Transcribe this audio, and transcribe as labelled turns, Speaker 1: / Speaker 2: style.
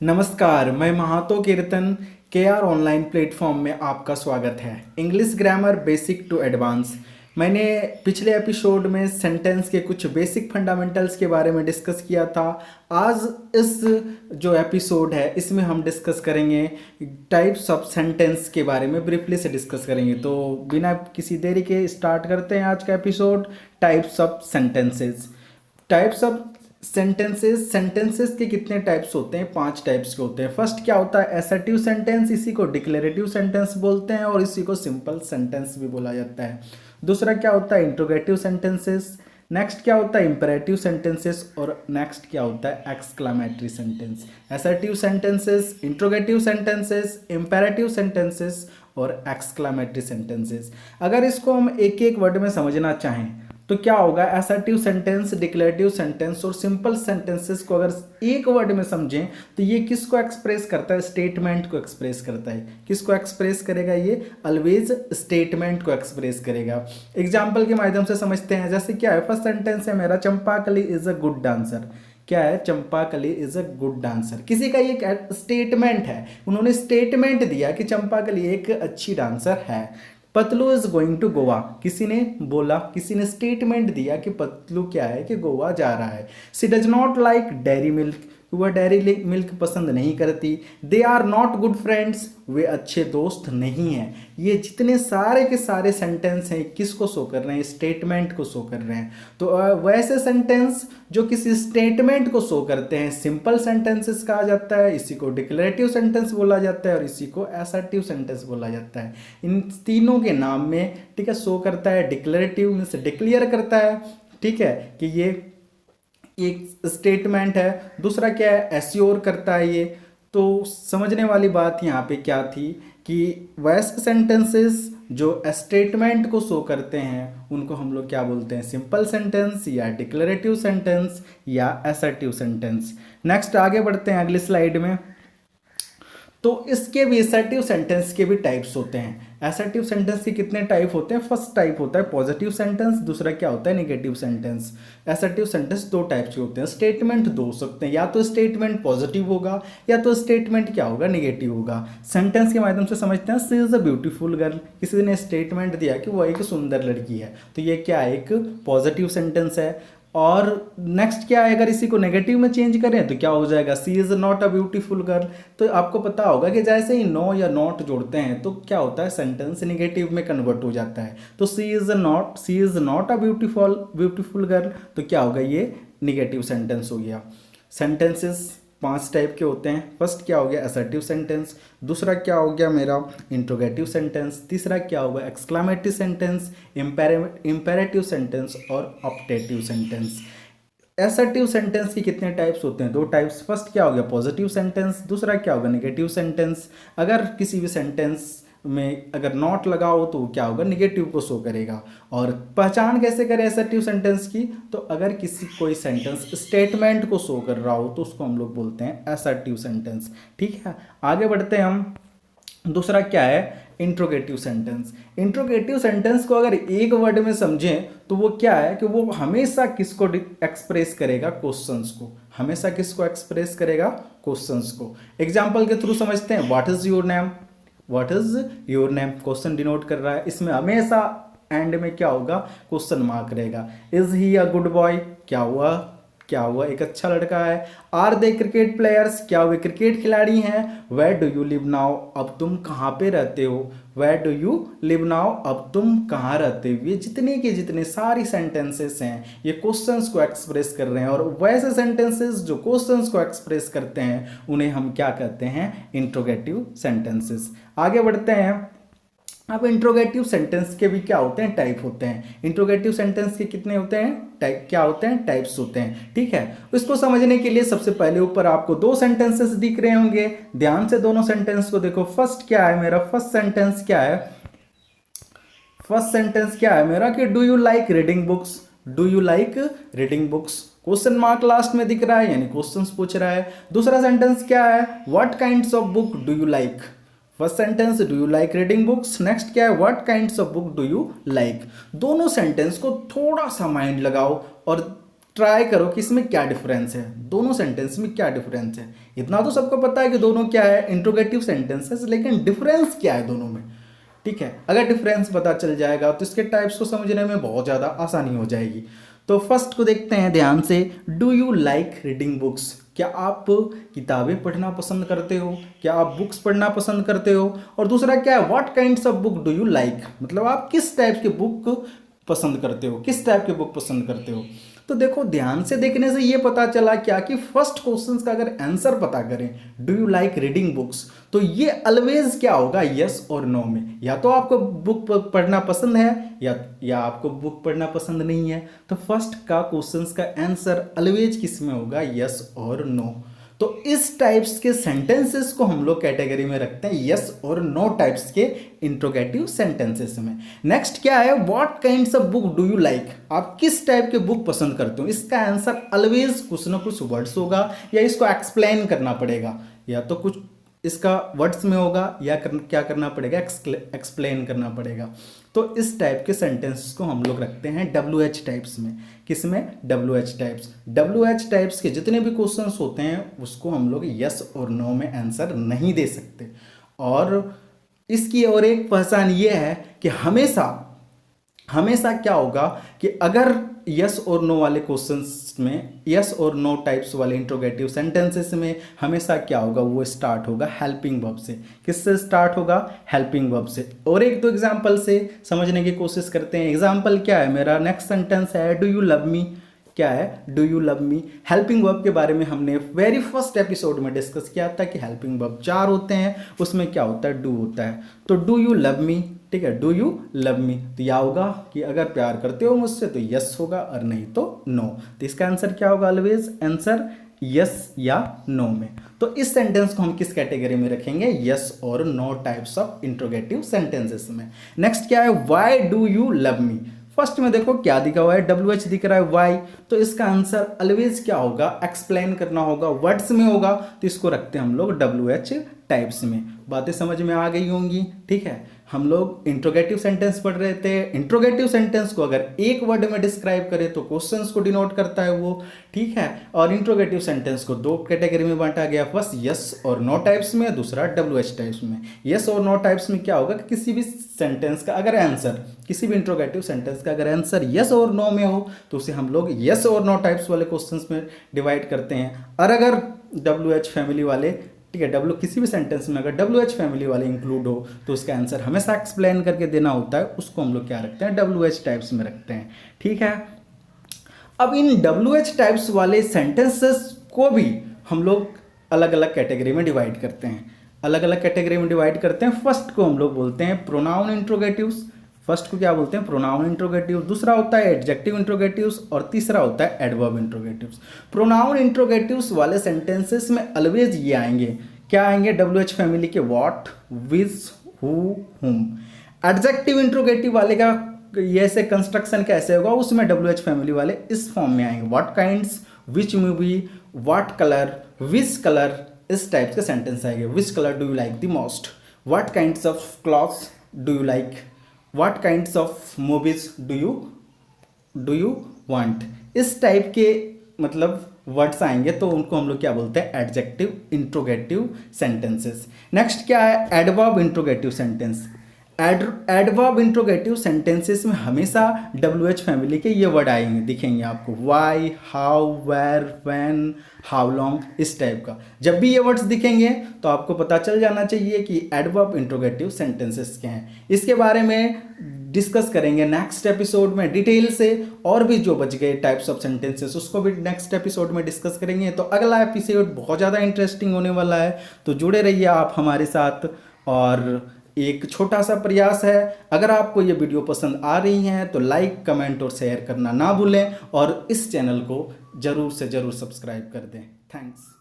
Speaker 1: नमस्कार, मैं महातो कीर्तन केआर ऑनलाइन प्लेटफॉर्म में आपका स्वागत है। English grammar basic to advance. मैंने पिछले एपिसोड में सेंटेंस के कुछ बेसिक फंडामेंटल्स के बारे में डिस्कस किया था। आज इस जो एपिसोड है इसमें हम डिस्कस करेंगे टाइप्स ऑफ सेंटेंस के बारे में, ब्रीफली से डिस्कस करेंगे। तो बिना किसी देरी के स्टार्ट करते हैं आज का episode. Types of sentences. Types of sentences के कितने टाइप्स होते हैं? 5 टाइप्स के होते हैं। फर्स्ट क्या होता है? असर्टिव सेंटेंस, इसी को डिक्लेरेटिव सेंटेंस बोलते हैं और इसी को सिंपल सेंटेंस भी बोला जाता है। दूसरा क्या होता है? Interrogative sentences. नेक्स्ट क्या होता है? Imperative sentences. और नेक्स्ट क्या होता है? Exclamatory sentence. Assertive sentences, interrogative sentences, imperative sentences और एक्सक्लामेटरी सेंटेंसेस। अगर इसको हम एक एक वर्ड में समझना चाहें तो क्या होगा? असर्टिव सेंटेंस, डिक्लेरेटिव सेंटेंस और सिंपल सेंटेंसेस को अगर एक वर्ड में समझें तो ये किसको एक्सप्रेस करता है? स्टेटमेंट को एक्सप्रेस करता है। किसको एक्सप्रेस करेगा? ये ऑलवेज स्टेटमेंट को एक्सप्रेस करेगा। एग्जाम्पल के माध्यम से समझते हैं। जैसे क्या है? फर्स्ट सेंटेंस है मेरा, Champakali is a good dancer. क्या है? Champakali is a good dancer. किसी का ये स्टेटमेंट है, उन्होंने स्टेटमेंट दिया कि चंपाकली एक अच्छी डांसर है। Patlu is going to Goa, किसी ने बोला, किसी ने स्टेटमेंट दिया कि पतलू क्या है कि गोवा जा रहा है। She does not like dairy milk, वह डेयरी मिल्क पसंद नहीं करती। They are not good friends, वे अच्छे दोस्त नहीं हैं। ये जितने सारे के सारे सेंटेंस हैं किसको शो कर रहे हैं? स्टेटमेंट को शो कर रहे हैं। तो वैसे सेंटेंस जो किसी स्टेटमेंट को शो करते हैं सिंपल सेंटेंसेस कहा जाता है। इसी को डिक्लेरेटिव सेंटेंस बोला जाता है और इसी को असर्टिव सेंटेंस बोला जाता है। इन तीनों के नाम में, ठीक है, शो करता है। डिक्लेरेटिव मीन्स डिक्लेयर करता है, ठीक है, कि ये एक स्टेटमेंट है। दूसरा क्या है? एश्योर करता है ये। तो समझने वाली बात यहाँ पे क्या थी कि वैसे सेंटेंसेस जो स्टेटमेंट को शो करते हैं उनको हम लोग क्या बोलते हैं? सिंपल सेंटेंस या डिक्लेरेटिव सेंटेंस या असर्टिव सेंटेंस। नेक्स्ट आगे बढ़ते हैं अगली स्लाइड में। तो इसके भी असर्टिव सेंटेंस के भी टाइप्स होते हैं। असर्टिव सेंटेंस के कितने टाइप होते हैं? फर्स्ट टाइप होता है पॉजिटिव सेंटेंस, दूसरा क्या होता है? Negative sentence. Assertive sentence 2 types के होते हैं। स्टेटमेंट 2 हो सकते हैं, या तो स्टेटमेंट पॉजिटिव होगा या तो स्टेटमेंट क्या होगा? नेगेटिव होगा। सेंटेंस के माध्यम से समझते हैं। सी इज अ ब्यूटीफुल गर्ल, किसी ने स्टेटमेंट दिया कि वो एक सुंदर लड़की है, तो ये क्या है? एक पॉजिटिव सेंटेंस है। और नेक्स्ट क्या है? अगर इसी को नेगेटिव में चेंज करें तो क्या हो जाएगा? She is not a beautiful girl. तो आपको पता होगा कि जैसे ही नो या नॉट जोड़ते हैं तो क्या होता है? सेंटेंस नेगेटिव में कन्वर्ट हो जाता है। तो she is not a beautiful girl, तो क्या होगा? ये नेगेटिव सेंटेंस हो गया। सेंटेंसेस 5 टाइप के होते हैं। फर्स्ट क्या हो गया? Assertive sentence. दूसरा क्या हो गया मेरा? Interrogative sentence. तीसरा क्या होगा? एक्सक्लामेटिव सेंटेंस, इंपेरेटिव सेंटेंस और ऑप्टेटिव सेंटेंस। असर्टिव सेंटेंस की कितने टाइप्स होते हैं? 2 टाइप्स। फर्स्ट क्या हो गया? Positive sentence. दूसरा क्या होगा? Negative sentence. अगर किसी भी सेंटेंस में अगर नॉट लगा हो तो क्या होगा? निगेटिव को शो करेगा। और पहचान कैसे करें असर्टिव सेंटेंस की? तो अगर किसी कोई सेंटेंस स्टेटमेंट को शो कर रहा हो तो उसको हम लोग बोलते हैं असर्टिव सेंटेंस। ठीक है, आगे बढ़ते हैं हम। दूसरा क्या है? Interrogative sentence. इंट्रोगेटिव सेंटेंस को अगर एक वर्ड में समझें तो वो क्या है कि वो हमेशा किसको एक्सप्रेस करेगा? क्वेश्चंस को। हमेशा किसको एक्सप्रेस करेगा? क्वेश्चंस को। एग्जाम्पल के थ्रू समझते हैं। What is your name? What is your name question denote कर रहा है। इसमें हमेशा एंड में क्या होगा? क्वेश्चन मार्क रहेगा। Is he a good boy? क्या हुआ? क्या हुआ? एक अच्छा लड़का है। Are they cricket players? क्या वे क्रिकेट खिलाड़ी हैं? Where do you live now? अब तुम कहाँ पे रहते हो? Where do you live now? अब तुम कहाँ रहते हो? ये जितने के जितने सारी सेंटेंसेस हैं ये क्वेश्चंस को एक्सप्रेस कर रहे हैं। और वैसे सेंटेंसेस जो क्वेश्चंस को एक्सप्रेस करते हैं उन्हें हम क्या कहते हैं? Interrogative sentences. आगे बढ़ते हैं। अब इंट्रोगेटिव सेंटेंस के भी क्या होते हैं? टाइप होते हैं। इंट्रोगेटिव सेंटेंस के कितने होते हैं? टाइप क्या होते हैं? टाइप्स होते हैं। ठीक है, इसको समझने के लिए सबसे पहले ऊपर आपको 2 सेंटेंसेस दिख रहे होंगे। ध्यान से दोनों सेंटेंस को देखो। फर्स्ट क्या है मेरा? फर्स्ट सेंटेंस क्या है? फर्स्ट सेंटेंस क्या है मेरा कि do you like reading books? Do you like reading books? Question mark last में दिख रहा है, यानी क्वेश्चंस पूछ रहा है। दूसरा सेंटेंस क्या है? What kinds of book do you like? First sentence do you like reading books, next क्या है? What kinds of book do you like? दोनों सेंटेंस को थोड़ा सा माइंड लगाओ और ट्राई करो कि इसमें क्या डिफरेंस है, दोनों सेंटेंस में क्या डिफरेंस है। इतना तो सबको पता है कि दोनों क्या है, इंट्रोगेटिव सेंटेंसेस, लेकिन डिफरेंस क्या है दोनों में। ठीक है, अगर डिफरेंस पता चल जाएगा तो इसके टाइप्स को समझने में बहुत ज़्यादा आसानी हो जाएगी। तो फर्स्ट को देखते हैं ध्यान से। Do you like reading books? क्या आप किताबें पढ़ना पसंद करते हो? क्या आप बुक्स पढ़ना पसंद करते हो? और दूसरा क्या है, what kinds of book do you like? मतलब आप किस टाइप के बुक पसंद करते हो, किस टाइप के बुक पसंद करते हो। तो देखो ध्यान से देखने से ये पता चला क्या कि फर्स्ट क्वेश्चन का अगर आंसर पता करें, do you like reading books, तो ये ऑलवेज क्या होगा, यस और नो में। या तो आपको बुक पढ़ना पसंद है या आपको बुक पढ़ना पसंद नहीं है। तो फर्स्ट का क्वेश्चन का आंसर ऑलवेज किस में होगा, यस और नो। तो इस टाइप्स के सेंटेंसेस को हम लोग कैटेगरी में रखते हैं यस और नो टाइप्स के इंट्रोगेटिव सेंटेंसेस में। नेक्स्ट क्या है, what kinds of book do you like? आप किस टाइप के बुक पसंद करते हो? इसका आंसर ऑलवेज कुछ ना कुछ वर्ड्स होगा, या इसको एक्सप्लेन करना पड़ेगा, या तो कुछ इसका वर्ड्स में होगा या क्या करना पड़ेगा, एक्सप्लेन करना पड़ेगा। तो इस टाइप के सेंटेंसेस को हम लोग रखते हैं WH टाइप्स में। किसमें, WH टाइप्स। WH टाइप्स के जितने भी क्वेश्चंस होते हैं उसको हम लोग यस और नो में आंसर नहीं दे सकते। और इसकी और एक पहचान ये है कि हमेशा क्या होगा कि अगर यस और नो वाले क्वेश्चंस में, यस और नो टाइप्स वाले इंट्रोगेटिव सेंटेंसेस में हमेशा क्या होगा, वो स्टार्ट होगा हेल्पिंग वर्ब से। किससे स्टार्ट होगा, हेल्पिंग वर्ब से। और एक दो एग्जांपल से समझने की कोशिश करते हैं। एग्जांपल क्या है मेरा, नेक्स्ट सेंटेंस है डू यू लव मी। क्या है, do you love me. Helping verb के बारे में हमने वेरी फर्स्ट एपिसोड में डिस्कस किया था कि हेल्पिंग वर्ब 4 होते हैं, उसमें क्या होता है, डू होता है। तो डू यू लव मी, ठीक है, डू यू लव मी। तो यह होगा कि अगर प्यार करते हो मुझसे तो यस होगा, और नहीं तो नो। तो इसका आंसर क्या होगा, ऑलवेज आंसर यस या नो में। तो इस सेंटेंस को हम किस कैटेगरी में रखेंगे, यस और no types of interrogative sentences में। नेक्स्ट क्या है, why do you love me. First में देखो क्या दिखा हुआ है, WH दिख रहा है, वाई। तो इसका आंसर ऑलवेज क्या होगा, एक्सप्लेन करना होगा, वर्ड्स में होगा। तो इसको रखते हैं हम लोग WH टाइप्स में। बातें समझ में आ गई होंगी, ठीक है। हम लोग इंट्रोगेटिव सेंटेंस पढ़ रहे थे। इंट्रोगेटिव सेंटेंस को अगर एक वर्ड में डिस्क्राइब करें तो क्वेश्चंस को डिनोट करता है वो, ठीक है। और इंट्रोगेटिव सेंटेंस को 2 कैटेगरी में बांटा गया, फर्स्ट यस और नो टाइप्स में, दूसरा WH टाइप्स में। यस और नो टाइप्स में क्या होगा कि किसी भी सेंटेंस का अगर आंसर, किसी भी इंट्रोगेटिव सेंटेंस का अगर आंसर यस और नो में हो तो उसे हम लोग यस और नो टाइप्स वाले क्वेश्चंस में डिवाइड करते हैं। और अगर WH फैमिली वाले, ठीक है, किसी भी सेंटेंस में अगर WH फैमिली वाले इंक्लूड हो तो उसका आंसर हमेशा एक्सप्लेन करके देना होता है। उसको हम लोग क्या रखते हैं, WH टाइप्स में रखते हैं, ठीक है। अब इन WH टाइप्स वाले सेंटेंसेस को भी हम लोग अलग अलग कैटेगरी में डिवाइड करते हैं, अलग अलग कैटेगरी में डिवाइड करते हैं। फर्स्ट को हम लोग बोलते हैं प्रोनाउन इंट्रोगेटिव्स। फर्स्ट को क्या बोलते हैं, प्रोनाउन इंट्रोगेटिव। दूसरा होता है एडजेक्टिव इंट्रोगेटिव्स, और तीसरा होता है एडवर्ब इंट्रोगेटिव्स। प्रोनाउन इंट्रोगेटिव्स वाले सेंटेंसेस में ऑलवेज ये आएंगे, क्या आएंगे, WH फैमिली के व्हाट, विच, हु, हुम। एडजेक्टिव इंट्रोगेटिव वाले का ये से कंस्ट्रक्शन कैसे होगा, उसमें WH फैमिली वाले इस फॉर्म में आएंगे, what kinds, which movie, what colour, which colour. इस टाइप के सेंटेंस आएंगे। Which colour do you like the most, what kinds of clothes do you like, what kinds of movies do you want. इस type के मतलब words आएंगे तो उनको हम लोग क्या बोलते हैं, एडजेक्टिव इंट्रोगेटिव सेंटेंसेस। नेक्स्ट क्या है, adverb interrogative sentence. Adverb interrogative sentences में हमेशा WH फैमिली के ये वर्ड आएंगे, दिखेंगे आपको, why, how, where, when, how long, इस टाइप का। जब भी ये वर्ड्स दिखेंगे तो आपको पता चल जाना चाहिए कि एडवर्ब इंट्रोगेटिव सेंटेंसेस के हैं। इसके बारे में डिस्कस करेंगे नेक्स्ट एपिसोड में डिटेल से, और भी जो बच गए टाइप्स ऑफ सेंटेंसेस उसको भी नेक्स्ट एपिसोड में डिस्कस करेंगे। तो अगला एपिसोड बहुत ज़्यादा इंटरेस्टिंग होने वाला है, तो जुड़े रहिए आप हमारे साथ। और एक छोटा सा प्रयास है, अगर आपको ये वीडियो पसंद आ रही है तो लाइक, कमेंट और शेयर करना ना भूलें, और इस चैनल को ज़रूर से ज़रूर सब्सक्राइब कर दें। थैंक्स।